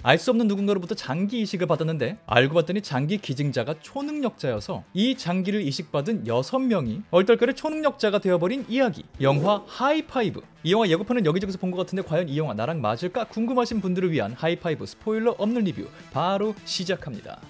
알 수 없는 누군가로부터 장기 이식을 받았는데 알고 봤더니 장기 기증자가 초능력자여서 이 장기를 이식받은 6명이 얼떨결에 초능력자가 되어버린 이야기. 영화 하이파이브. 이 영화 예고편은 여기저기서 본 것 같은데 과연 이 영화 나랑 맞을까 궁금하신 분들을 위한 하이파이브 스포일러 없는 리뷰 바로 시작합니다.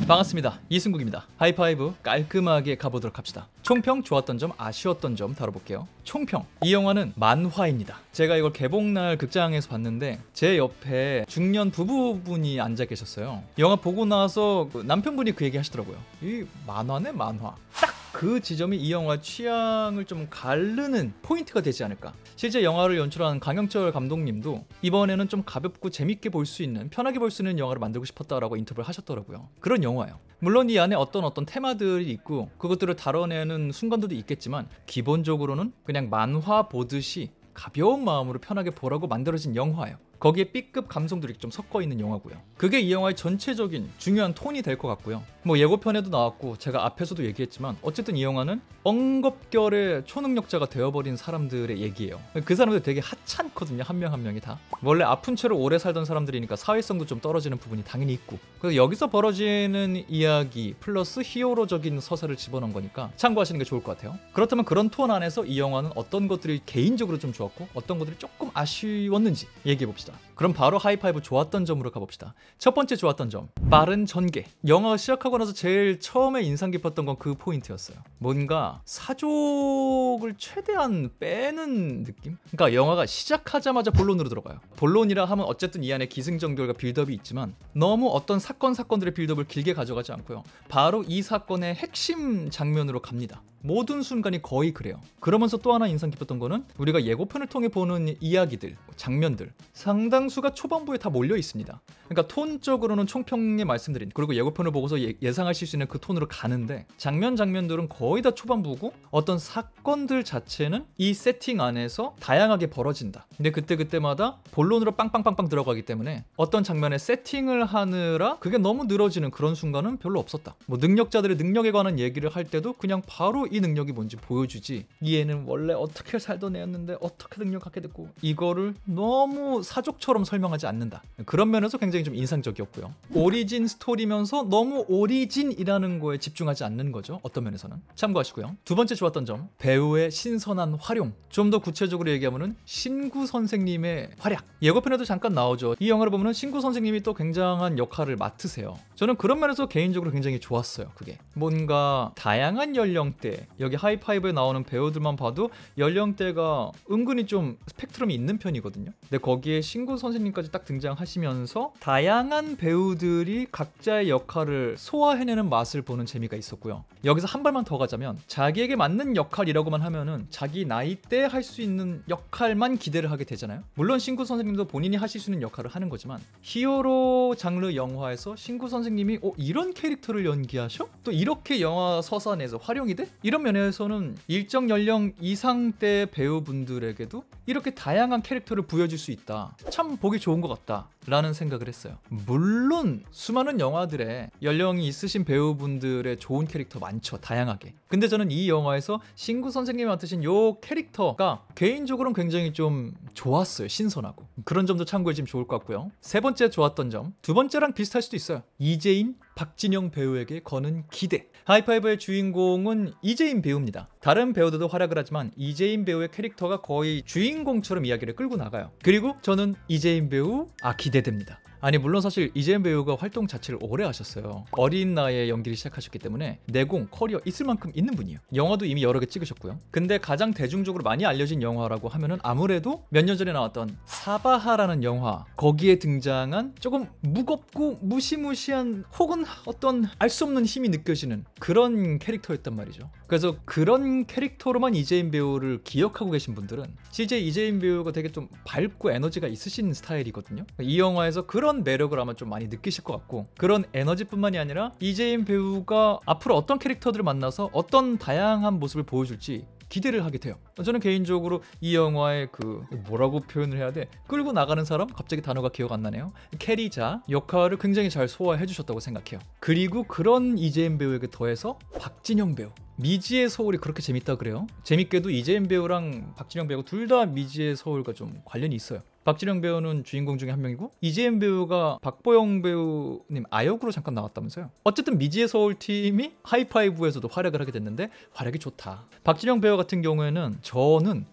반갑습니다. 이승국입니다. 하이파이브 깔끔하게 가보도록 합시다. 총평 좋았던 점, 아쉬웠던 점 다뤄볼게요. 총평. 이 영화는 만화입니다. 제가 이걸 개봉날 극장에서 봤는데 제 옆에 중년 부부분이 앉아 계셨어요. 영화 보고 나서 남편분이 그 얘기 하시더라고요. 이 만화네 만화. 딱 그 지점이 이 영화 취향을 좀 가르는 포인트가 되지 않을까. 실제 영화를 연출한 강영철 감독님도 이번에는 좀 가볍고 재밌게 볼 수 있는, 편하게 볼 수 있는 영화를 만들고 싶었다라고 인터뷰를 하셨더라고요. 그런 영화예요. 물론 이 안에 어떤 테마들이 있고 그것들을 다뤄내는 순간들도 있겠지만 기본적으로는 그냥 만화 보듯이 가벼운 마음으로 편하게 보라고 만들어진 영화예요. 거기에 B급 감성들이 좀 섞어 있는 영화고요. 그게 이 영화의 전체적인 중요한 톤이 될 것 같고요. 뭐 예고편에도 나왔고 제가 앞에서도 얘기했지만 어쨌든 이 영화는 엉겁결에 초능력자가 되어버린 사람들의 얘기예요. 그 사람들 되게 하찮거든요. 한 명 한 명이 다. 원래 아픈 채로 오래 살던 사람들이니까 사회성도 좀 떨어지는 부분이 당연히 있고, 그래서 여기서 벌어지는 이야기 플러스 히어로적인 서사를 집어넣은 거니까 참고하시는 게 좋을 것 같아요. 그렇다면 그런 톤 안에서 이 영화는 어떤 것들이 개인적으로 좀 좋았고 어떤 것들이 조금 아쉬웠는지 얘기해봅시다. 그럼 바로 하이파이브 좋았던 점으로 가봅시다. 첫 번째 좋았던 점, 빠른 전개. 영화가 시작하고 나서 제일 처음에 인상 깊었던 건 그 포인트였어요. 뭔가 사족을 최대한 빼는 느낌? 그러니까 영화가 시작하자마자 본론으로 들어가요. 본론이라 하면 어쨌든 이 안에 기승전결과 빌드업이 있지만 너무 어떤 사건들의 빌드업을 길게 가져가지 않고요. 바로 이 사건의 핵심 장면으로 갑니다. 모든 순간이 거의 그래요. 그러면서 또 하나 인상 깊었던 거는 우리가 예고편을 통해 보는 이야기들, 장면들 상당수가 초반부에 다 몰려 있습니다. 그러니까 톤적으로는 총평에 말씀드린, 그리고 예고편을 보고서 예상하실 수 있는 그 톤으로 가는데 장면들은 거의 다 초반부고 어떤 사건들 자체는 이 세팅 안에서 다양하게 벌어진다. 근데 그때마다 본론으로 빵빵빵빵 들어가기 때문에 어떤 장면에 세팅을 하느라 그게 너무 늘어지는 그런 순간은 별로 없었다. 뭐 능력자들의 능력에 관한 얘기를 할 때도 그냥 바로 이 능력이 뭔지 보여주지, 이 애는 원래 어떻게 살던 애였는데 어떻게 능력하게 됐고, 이거를 너무 사족처럼 설명하지 않는다. 그런 면에서 굉장히 좀 인상적이었고요. 오리진 스토리면서 너무 오리진이라는 거에 집중하지 않는 거죠. 어떤 면에서는 참고하시고요. 두 번째 좋았던 점, 배우의 신선한 활용. 좀 더 구체적으로 얘기하면은 신구 선생님의 활약. 예고편에도 잠깐 나오죠. 이 영화를 보면은 신구 선생님이 또 굉장한 역할을 맡으세요. 저는 그런 면에서 개인적으로 굉장히 좋았어요. 그게 뭔가 다양한 연령대, 여기 하이파이브에 나오는 배우들만 봐도 연령대가 은근히 좀 스펙트럼이 있는 편이거든요. 근데 거기에 신구 선생님까지 딱 등장하시면서 다양한 배우들이 각자의 역할을 소화해내는 맛을 보는 재미가 있었고요. 여기서 한 발만 더 가자면 자기에게 맞는 역할이라고만 하면은 자기 나이 때 할 수 있는 역할만 기대를 하게 되잖아요. 물론 신구 선생님도 본인이 하실 수 있는 역할을 하는 거지만 히어로 장르 영화에서 신구 선생님이 이런 캐릭터를 연기하셔? 또 이렇게 영화 서사 내에서 활용이 돼? 이런 면에서는 일정 연령 이상대 배우분들에게도 이렇게 다양한 캐릭터를 부여줄 수 있다. 참 보기 좋은 것 같다 라는 생각을 했어요. 물론 수많은 영화들에 연령이 있으신 배우분들의 좋은 캐릭터 많죠. 다양하게. 근데 저는 이 영화에서 신구 선생님이 맡으신 요 캐릭터가 개인적으로는 굉장히 좀 좋았어요. 신선하고. 그런 점도 참고해주면 좋을 것 같고요. 세 번째 좋았던 점, 두 번째랑 비슷할 수도 있어요. 이재인, 박진영 배우에게 거는 기대. 하이파이브의 주인공은 이재인 배우입니다. 다른 배우들도 활약을 하지만 이재인 배우의 캐릭터가 거의 주인공처럼 이야기를 끌고 나가요. 그리고 저는 이재인 배우 기대됩니다. 아니 물론 사실 이재인 배우가 활동 자체를 오래 하셨어요. 어린 나이에 연기를 시작하셨기 때문에 내공, 커리어 있을 만큼 있는 분이에요. 영화도 이미 여러 개 찍으셨고요. 근데 가장 대중적으로 많이 알려진 영화라고 하면은 아무래도 몇 년 전에 나왔던 사바하라는 영화, 거기에 등장한 조금 무겁고 무시무시한 혹은 어떤 알 수 없는 힘이 느껴지는 그런 캐릭터였단 말이죠. 그래서 그런 캐릭터로만 이재인 배우를 기억하고 계신 분들은 실제 이재인 배우가 되게 좀 밝고 에너지가 있으신 스타일이거든요. 이 영화에서 그런 매력을 아마 좀 많이 느끼실 것 같고, 그런 에너지뿐만이 아니라 이재인 배우가 앞으로 어떤 캐릭터들을 만나서 어떤 다양한 모습을 보여줄지 기대를 하게 돼요. 저는 개인적으로 이 영화의 그 뭐라고 표현을 해야 돼? 끌고 나가는 사람? 갑자기 단어가 기억 안 나네요. 캐리자 역할을 굉장히 잘 소화해 주셨다고 생각해요. 그리고 그런 이재임 배우에게 더해서 박진영 배우. 미지의 서울이 그렇게 재밌다 그래요? 재밌게도 이재임 배우랑 박진영 배우 둘 다 미지의 서울과 좀 관련이 있어요. 박진영 배우는 주인공 중에 한 명이고 이재임 배우가 박보영 배우님 아역으로 잠깐 나왔다면서요. 어쨌든 미지의 서울 팀이 하이파이브에서도 활약을 하게 됐는데 활약이 좋다. 박진영 배우 같은 경우에는 저는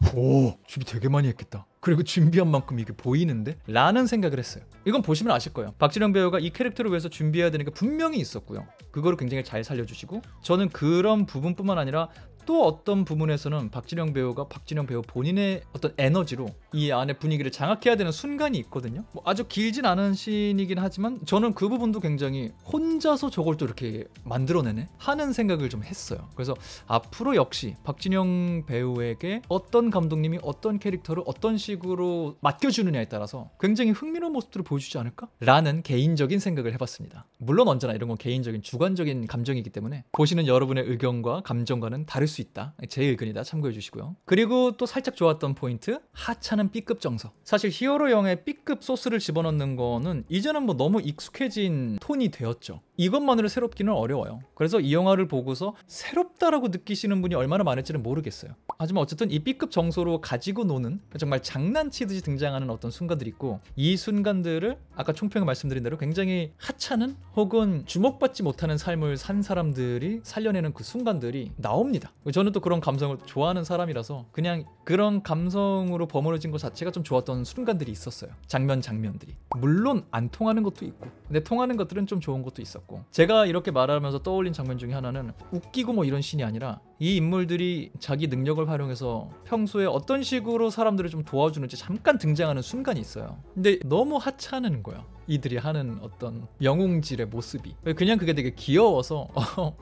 준비 되게 많이 했겠다. 그리고 준비한 만큼 이게 보이는데? 라는 생각을 했어요. 이건 보시면 아실 거예요. 박진영 배우가 이 캐릭터를 위해서 준비해야 되는 게 분명히 있었고요. 그거를 굉장히 잘 살려주시고 저는 그런 부분뿐만 아니라 또 어떤 부분에서는 박진영 배우가 박진영 배우 본인의 어떤 에너지로 이 안의 분위기를 장악해야 되는 순간이 있거든요. 뭐 아주 길진 않은 씬이긴 하지만 저는 그 부분도 굉장히 혼자서 저걸 또 이렇게 만들어내네 하는 생각을 좀 했어요. 그래서 앞으로 역시 박진영 배우에게 어떤 감독님이 어떤 캐릭터를 어떤 식으로 맡겨주느냐에 따라서 굉장히 흥미로운 모습들을 보여주지 않을까? 라는 개인적인 생각을 해봤습니다. 물론 언제나 이런 건 개인적인 주관적인 감정이기 때문에 보시는 여러분의 의견과 감정과는 다를 수 있다. 제 의견이다. 참고해 주시고요. 그리고 또 살짝 좋았던 포인트, 하찮은 B급 정서. 사실 히어로영에 B급 소스를 집어넣는 거는 이제는 뭐 너무 익숙해진 톤이 되었죠. 이것만으로 새롭기는 어려워요. 그래서 이 영화를 보고서 새롭다라고 느끼시는 분이 얼마나 많을지는 모르겠어요. 하지만 어쨌든 이 B급 정서로 가지고 노는 정말 장난치듯이 등장하는 어떤 순간들이 있고 이 순간들을 아까 총평에 말씀드린 대로 굉장히 하찮은 혹은 주목받지 못하는 삶을 산 사람들이 살려내는 그 순간들이 나옵니다. 저는 또 그런 감성을 좋아하는 사람이라서 그냥 그런 감성으로 버무려진 것 자체가 좀 좋았던 순간들이 있었어요. 장면들이. 물론 안 통하는 것도 있고 근데 통하는 것들은 좀 좋은 것도 있었고 제가 이렇게 말하면서 떠올린 장면 중에 하나는 웃기고 뭐 이런 씬이 아니라 이 인물들이 자기 능력을 활용해서 평소에 어떤 식으로 사람들을 좀 도와주는지 잠깐 등장하는 순간이 있어요. 근데 너무 하찮은 거야. 이들이 하는 어떤 영웅질의 모습이 그냥 그게 되게 귀여워서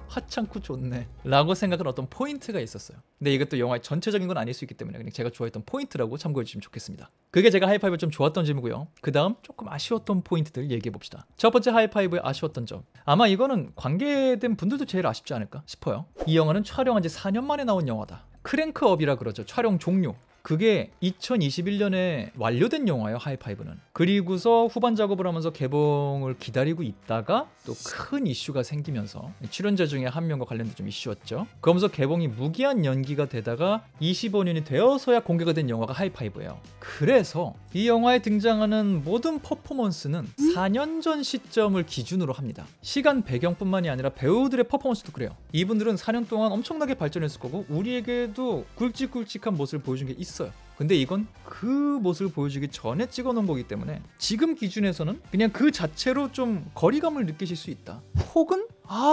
하찮고 좋네 라고 생각한 어떤 포인트가 있었어요. 근데 이것도 영화의 전체적인 건 아닐 수 있기 때문에 그냥 제가 좋아했던 포인트라고 참고해 주시면 좋겠습니다. 그게 제가 하이파이브 좀 좋았던 점이고요. 그 다음 조금 아쉬웠던 포인트들 얘기해 봅시다. 첫 번째 하이파이브의 아쉬웠던 점, 아마 이거는 관계된 분들도 제일 아쉽지 않을까 싶어요. 이 영화는 촬영한 지 4년 만에 나온 영화다. 크랭크업이라 그러죠. 촬영 종료. 그게 2021년에 완료된 영화예요. 하이파이브는. 그리고서 후반 작업을 하면서 개봉을 기다리고 있다가 또 큰 이슈가 생기면서 출연자 중에 한 명과 관련된 좀 이슈였죠. 그러면서 개봉이 무기한 연기가 되다가 25년이 되어서야 공개가 된 영화가 하이파이브예요. 그래서 이 영화에 등장하는 모든 퍼포먼스는 4년 전 시점을 기준으로 합니다. 시간 배경뿐만이 아니라 배우들의 퍼포먼스도 그래요. 이분들은 4년 동안 엄청나게 발전했을 거고 우리에게도 굵직굵직한 모습을 보여준 게 있어요. 근데 이건 그 모습을 보여주기 전에 찍어놓은 거기 때문에 지금 기준에서는 그냥 그 자체로 좀 거리감을 느끼실 수 있다. 혹은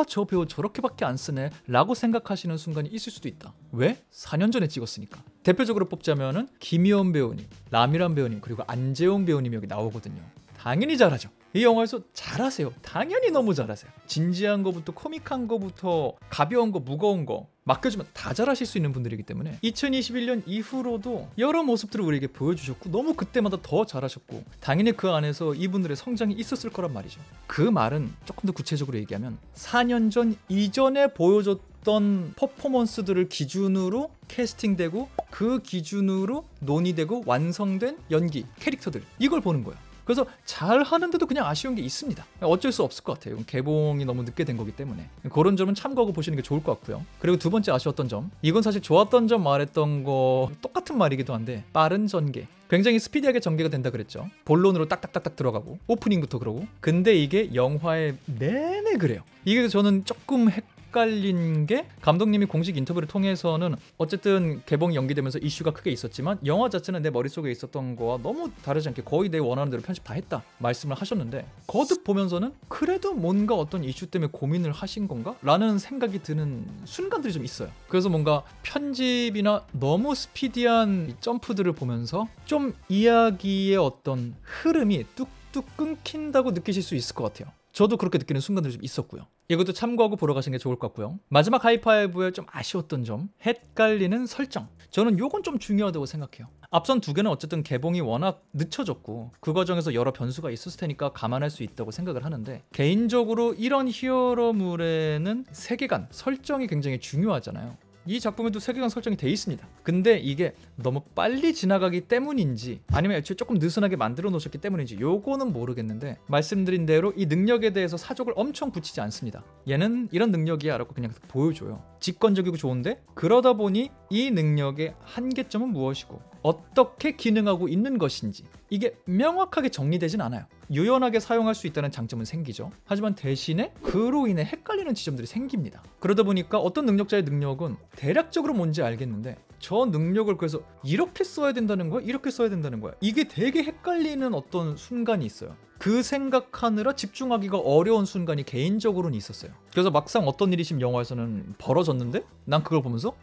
저 배우 저렇게밖에 안 쓰네 라고 생각하시는 순간이 있을 수도 있다. 왜? 4년 전에 찍었으니까. 대표적으로 뽑자면은 김희원 배우님, 라미란 배우님, 그리고 안재홍 배우님이 여기 나오거든요. 당연히 잘하죠. 이 영화에서 잘하세요. 당연히 너무 잘하세요. 진지한 거부터 코믹한 거부터 가벼운 거 무거운 거 맡겨주면 다 잘하실 수 있는 분들이기 때문에 2021년 이후로도 여러 모습들을 우리에게 보여주셨고 너무 그때마다 더 잘하셨고 당연히 그 안에서 이분들의 성장이 있었을 거란 말이죠. 그 말은 조금 더 구체적으로 얘기하면 4년 전 이전에 보여줬던 퍼포먼스들을 기준으로 캐스팅되고 그 기준으로 논의되고 완성된 연기, 캐릭터들 이걸 보는 거예요. 그래서 잘 하는데도 그냥 아쉬운 게 있습니다. 어쩔 수 없을 것 같아요. 개봉이 너무 늦게 된 거기 때문에 그런 점은 참고하고 보시는 게 좋을 것 같고요. 그리고 두 번째 아쉬웠던 점, 이건 사실 좋았던 점 말했던 거 똑같은 말이기도 한데 빠른 전개. 굉장히 스피디하게 전개가 된다 그랬죠. 본론으로 딱딱딱딱 들어가고 오프닝부터 그러고. 근데 이게 영화의 내내 그래요. 이게 저는 조금 헷갈린 게 감독님이 공식 인터뷰를 통해서는 어쨌든 개봉이 연기되면서 이슈가 크게 있었지만 영화 자체는 내 머릿속에 있었던 거와 너무 다르지 않게 거의 내 원하는 대로 편집 다 했다 말씀을 하셨는데 거듭 보면서는 그래도 뭔가 어떤 이슈 때문에 고민을 하신 건가? 라는 생각이 드는 순간들이 좀 있어요. 그래서 뭔가 편집이나 너무 스피디한 점프들을 보면서 좀 이야기의 어떤 흐름이 뚝뚝 끊긴다고 느끼실 수 있을 것 같아요. 저도 그렇게 느끼는 순간들이 좀 있었고요. 이것도 참고하고 보러 가시는 게 좋을 것 같고요. 마지막 하이파이브에 좀 아쉬웠던 점, 헷갈리는 설정. 저는 요건 좀 중요하다고 생각해요. 앞선 두 개는 어쨌든 개봉이 워낙 늦춰졌고 그 과정에서 여러 변수가 있었을 테니까 감안할 수 있다고 생각을 하는데 개인적으로 이런 히어로물에는 세계관, 설정이 굉장히 중요하잖아요. 이 작품에도 세계관 설정이 돼 있습니다. 근데 이게 너무 빨리 지나가기 때문인지 아니면 애초에 조금 느슨하게 만들어 놓으셨기 때문인지 요거는 모르겠는데, 말씀드린 대로 이 능력에 대해서 사족을 엄청 붙이지 않습니다. 얘는 이런 능력이야 라고 그냥 보여줘요. 직관적이고 좋은데, 그러다 보니 이 능력의 한계점은 무엇이고 어떻게 기능하고 있는 것인지 이게 명확하게 정리되진 않아요. 유연하게 사용할 수 있다는 장점은 생기죠. 하지만 대신에 그로 인해 헷갈리는 지점들이 생깁니다. 그러다 보니까 어떤 능력자의 능력은 대략적으로 뭔지 알겠는데 저 능력을 그래서 이렇게 써야 된다는 거야? 이렇게 써야 된다는 거야? 이게 되게 헷갈리는 어떤 순간이 있어요. 그 생각하느라 집중하기가 어려운 순간이 개인적으로는 있었어요. 그래서 막상 어떤 일이 지금 영화에서는 벌어졌는데 난 그걸 보면서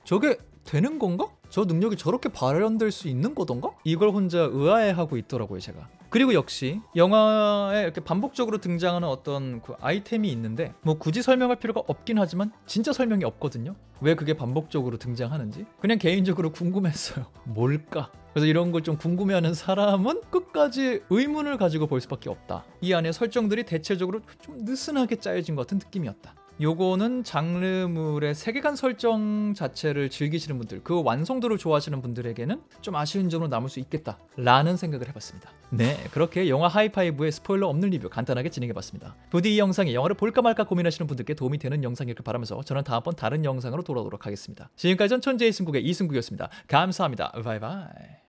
저게 되는 건가? 저 능력이 저렇게 발현될 수 있는 거던가? 이걸 혼자 의아해하고 있더라고요, 제가. 그리고 역시 영화에 이렇게 반복적으로 등장하는 어떤 그 아이템이 있는데 뭐 굳이 설명할 필요가 없긴 하지만 진짜 설명이 없거든요. 왜 그게 반복적으로 등장하는지 그냥 개인적으로 궁금했어요. 뭘까? 그래서 이런 걸 좀 궁금해하는 사람은 끝까지 의문을 가지고 볼 수밖에 없다. 이 안에 설정들이 대체적으로 좀 느슨하게 짜여진 것 같은 느낌이었다. 요거는 장르물의 세계관 설정 자체를 즐기시는 분들, 그 완성도를 좋아하시는 분들에게는 좀 아쉬운 점으로 남을 수 있겠다 라는 생각을 해봤습니다. 네, 그렇게 영화 하이파이브의 스포일러 없는 리뷰 간단하게 진행해봤습니다. 부디 이 영상이 영화를 볼까 말까 고민하시는 분들께 도움이 되는 영상이길 바라면서 저는 다음번 다른 영상으로 돌아오도록 하겠습니다. 지금까지 전 천재의 승국의 이승국이었습니다. 감사합니다. 바이바이.